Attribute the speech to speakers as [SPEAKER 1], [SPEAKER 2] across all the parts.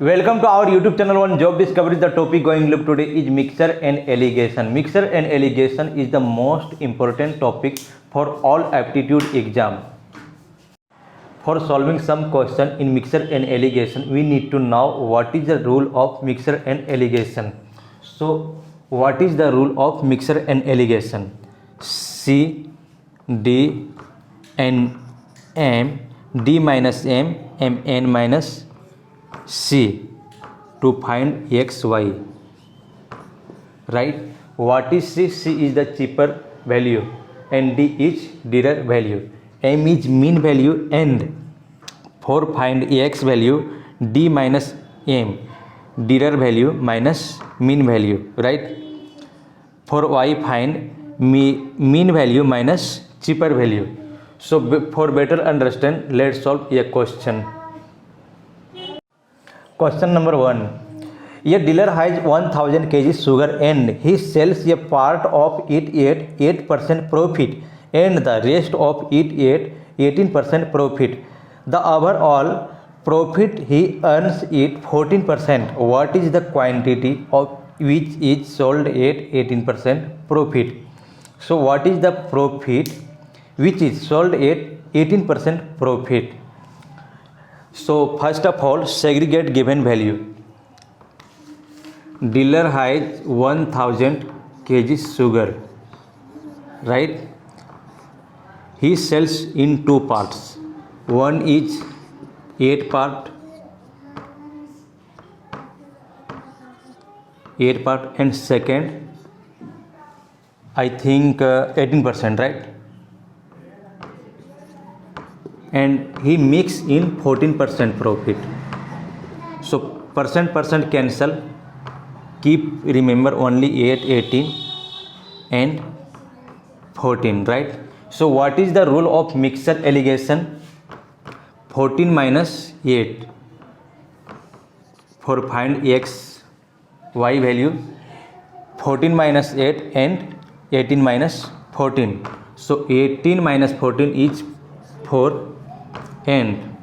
[SPEAKER 1] Welcome to our YouTube channel on Job Discovery. The topic going look today is mixture and alligation. Mixture and alligation is the most important topic for all aptitude exam. For solving some question in mixture and alligation, we need to know what is the rule of mixture and alligation. So, what is the rule of mixture and alligation? C, D, N, M, D minus M, M, N minus C to find x, y, right? What is C? C is the cheaper value and D is dearer value. M is mean value and for find x value, D minus M, dearer value minus mean value, right? For y find mean value minus cheaper value. So for better understand, let's solve a question. Question number 1. A dealer has 1000 kg sugar and he sells a part of it at 8% profit and the rest of it at 18% profit. The overall profit he earns it 14%. What is the quantity of which is sold at 18% profit? So what is the profit which is sold at 18% profit? So first of all, segregate given value. Dealer has 1000 kg sugar, right? He sells in two parts. One is 8 part and second I think 18%, right? And he makes in 14% profit. So percent cancel, keep remember only 8, 18 and 14, right? So what is the rule of mixture alligation? 14 minus 8 for find x, y value, 14 minus 8 and 18 minus 14. So 18 minus 14 is 4 and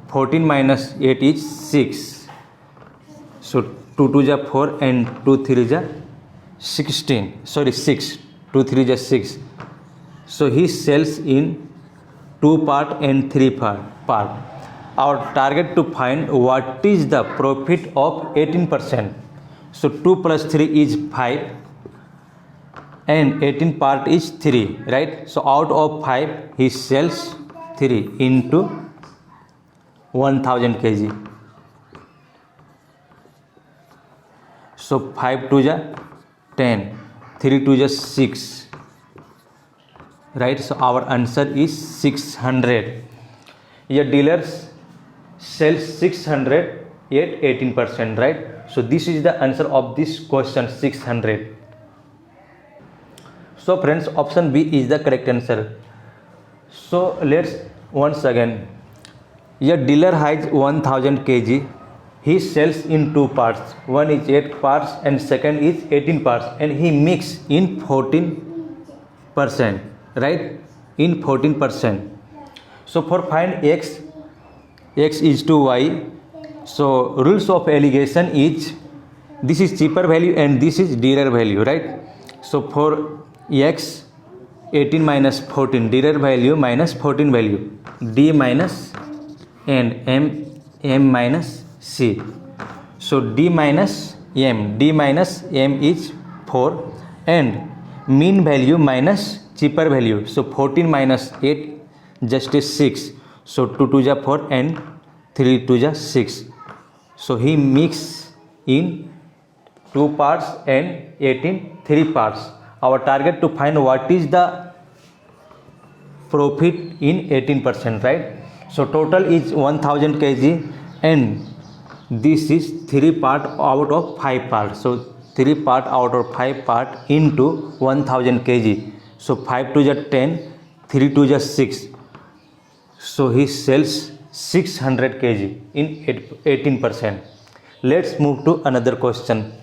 [SPEAKER 1] 14 minus 8 is 6. So 2 2 is 4 and 2 3 is 16. Sorry, 6. 2 3 is 6. So he sells in 2 part and 3 part. Our target to find what is the profit of 18%. So 2 plus 3 is 5 and 18 part is 3, right? So out of 5 he sells 3 into 1000 kg. So 5 2 is 10, 3 2 is 6, right? So our answer is 600. A dealer sells 600 at 18%, right? So this is the answer of this question, 600. So friends, option B is the correct answer. So let's once again. A dealer has 1000 kg. He sells in two parts. One is 8 parts and second is 18 parts, and he mix in 14%, right? In 14%. So for find x is to y. So rules of alligation is this is cheaper value and this is dearer value, right? So for x 18 minus 14, dearer value minus 14 value, D minus and M minus C. So D minus M is 4 and mean value minus cheaper value. So 14 minus 8 just is 6. So 2 2 is 4 and 3 2 is 6. So he mix in 2 parts and 18 3 parts. Our target to find what is the profit in 18%, right? So total is 1000 kg and this is 3 part out of 5 part. So 3 part out of 5 part into 1000 kg. So 5 2 is 10, 3 2 is 6. So he sells 600 kg in 18%. Let's move to another question.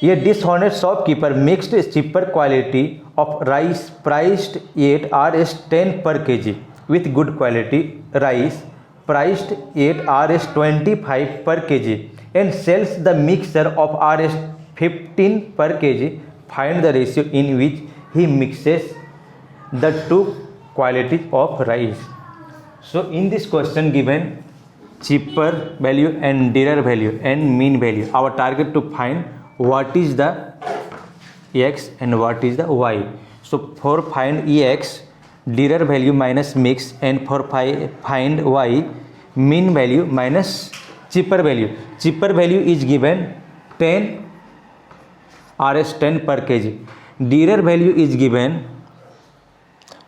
[SPEAKER 1] A dishonest shopkeeper mixed cheaper quality of rice priced at Rs 10 per kg with good quality rice priced at Rs 25 per kg and sells the mixture of Rs 15 per kg. Find the ratio in which he mixes the two qualities of rice. So in this question given cheaper value and dearer value and mean value, our target to find what is the x and what is the y. So for find ex, dearer value minus mix, and for find y, mean value minus cheaper value. Cheaper value is given 10 Rs 10 per kg. Dearer value is given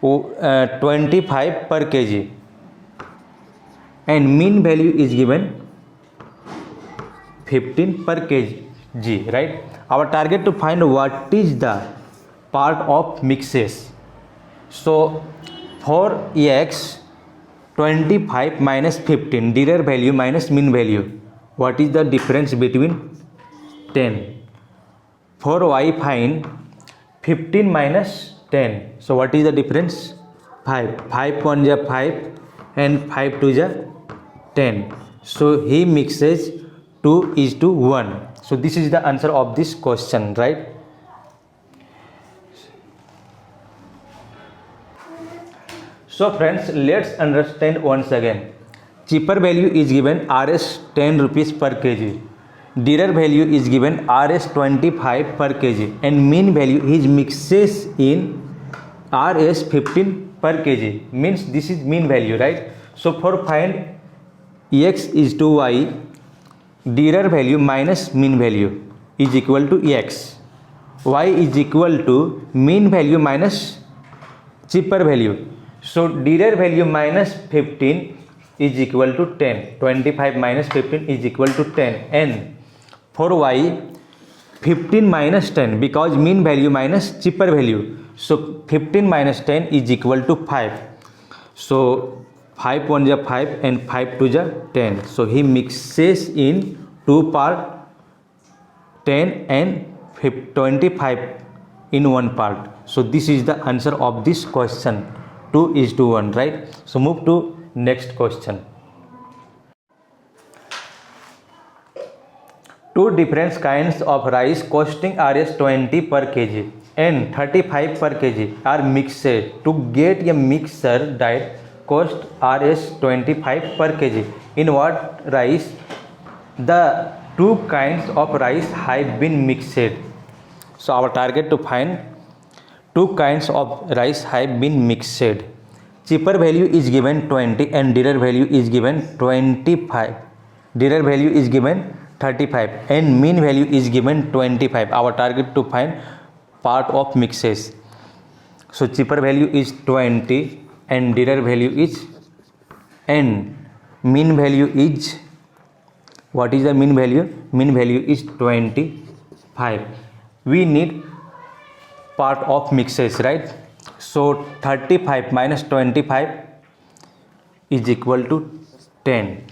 [SPEAKER 1] 25 per kg and mean value is given 15 per kg, right? Our target to find what is the part of mixes. So for x, 25 minus 15, dearer value minus mean value, what is the difference between 10? For y, find 15 minus 10. So what is the difference? 5. 5 1 is 5 and 5 2 is 10. So he mixes 2 is to 1. So this is the answer of this question, right? So friends, let's understand once again. Cheaper value is given Rs 10 rupees per kg. Dearer value is given Rs 25 per kg and mean value is mixes in Rs 15 per kg. Means this is mean value, right? So for find x is to y, dearer value minus mean value is equal to x. Y is equal to mean value minus cheaper value. So dearer value minus 15 is equal to 10. 25 minus 15 is equal to 10. And for y, 15 minus 10, because mean value minus cheaper value. So 15 minus 10 is equal to 5. So 5 1 is 5 and 5 2 is 10. So he mixes in two part, 10 and 25 in one part. So this is the answer of this question. 2 is to 1, right? So move to next question. Two different kinds of rice costing Rs 20 per kg and 35 per kg are mixed to get a mixture that cost Rs 25 per kg. In what rice the two kinds of rice have been mixed? So our target to find two kinds of rice have been mixed. Cheaper value is given 20 and dearer value is given 25. Dearer value is given 35 and mean value is given 25. Our target to find part of mixes. So cheaper value is 20 and dearer value is and mean value is, what is the mean value? Mean value is 25. We need part of mixes, right? So 35 minus 25 is equal to 10.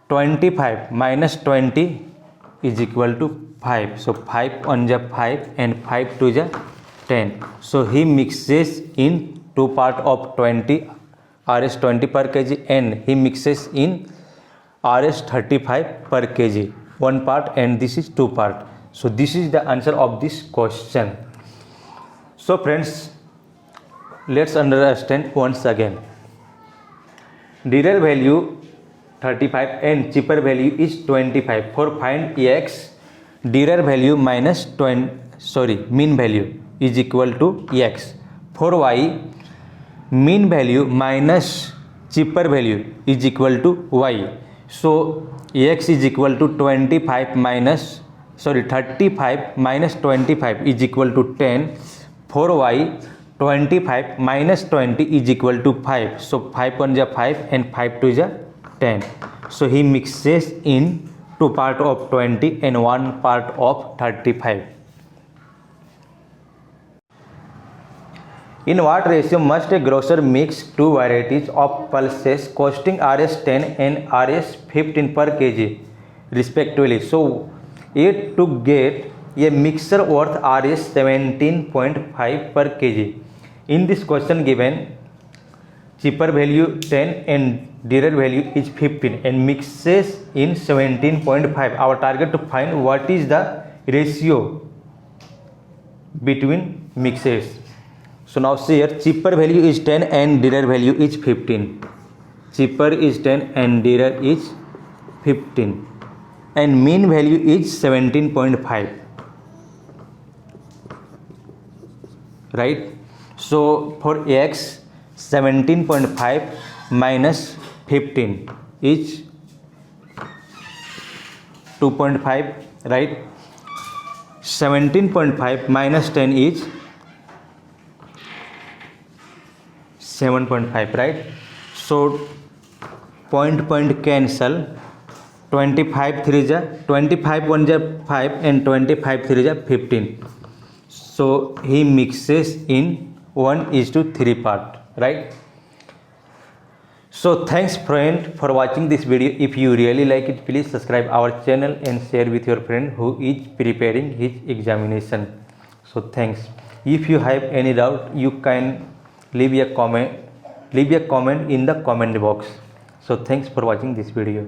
[SPEAKER 1] 25 minus 20 is equal to 5. So 5 1 is 5 and 5 2 is 10. So he mixes in two part of 20 Rs 20 per kg and he mixes in Rs 35 per kg, one part, and this is two part. So this is the answer of this question. So friends, let's understand once again. Dearer value 35 and cheaper value is 25. For find x, dearer value minus mean value is equal to x. For y, mean value minus cheaper value is equal to y. So x is equal to 35 minus 25 is equal to 10. For y, 25 minus 20 is equal to 5. So 5 1 is 5 and 5 2 is 10. So he mixes in two part of 20 and one part of 35. In what ratio must a grocer mix two varieties of pulses costing Rs 10 and Rs 15 per kg respectively? So it to get a mixture worth Rs 17.5 per kg. In this question given, cheaper value 10 and dearer value is 15 and mixes in 17.5. Our target to find what is the ratio between mixes. So now see here, cheaper value is 10 and dearer value is 15. Cheaper is 10 and dearer is 15 and mean value is 17.5, right? So for x, 17.5 minus 15 is 2.5, right? 17.5 minus 10 is 7.5, right? So point cancel. 25 3 ja 25 1 ja 5 and 25 3 ja 15. So he mixes in 1:3 part, right? So thanks friend for watching this video. If you really like it, please subscribe our channel and share with your friend who is preparing his examination. So thanks. If you have any doubt, you can leave a comment in the comment box. So thanks for watching this video.